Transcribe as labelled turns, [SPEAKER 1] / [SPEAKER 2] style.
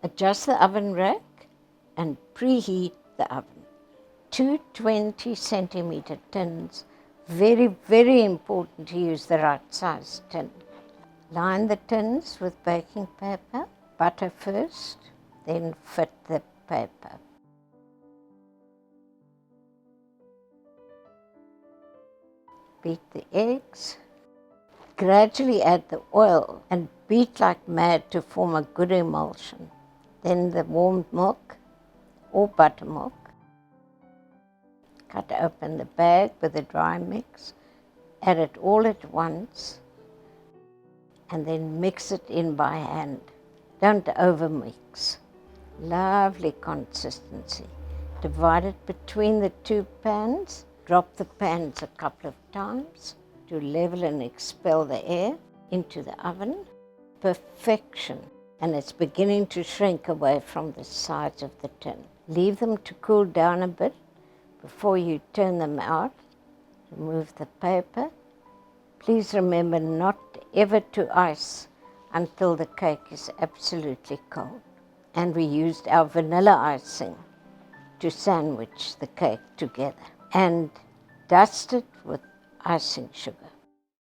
[SPEAKER 1] Adjust the oven rack and preheat the oven. 220 centimeter tins. Very, very important to use the right size tin. Line the tins with baking paper. Butter first, then fit the paper. Beat the eggs. Gradually add the oil and beat like mad to form a good emulsion. Then the warmed milk or buttermilk. Cut open the bag with the dry mix. Add it all at once and then mix it in by hand. Don't overmix. Lovely consistency. Divide it between the two pans. Drop the pans a couple of times to level and expel the air into the oven. Perfection. And it's beginning to shrink away from the sides of the tin. Leave them to cool down a bit before you turn them out. Remove the paper. Please remember not ever to ice until the cake is absolutely cold. And we used our vanilla icing to sandwich the cake together and dust it with icing sugar.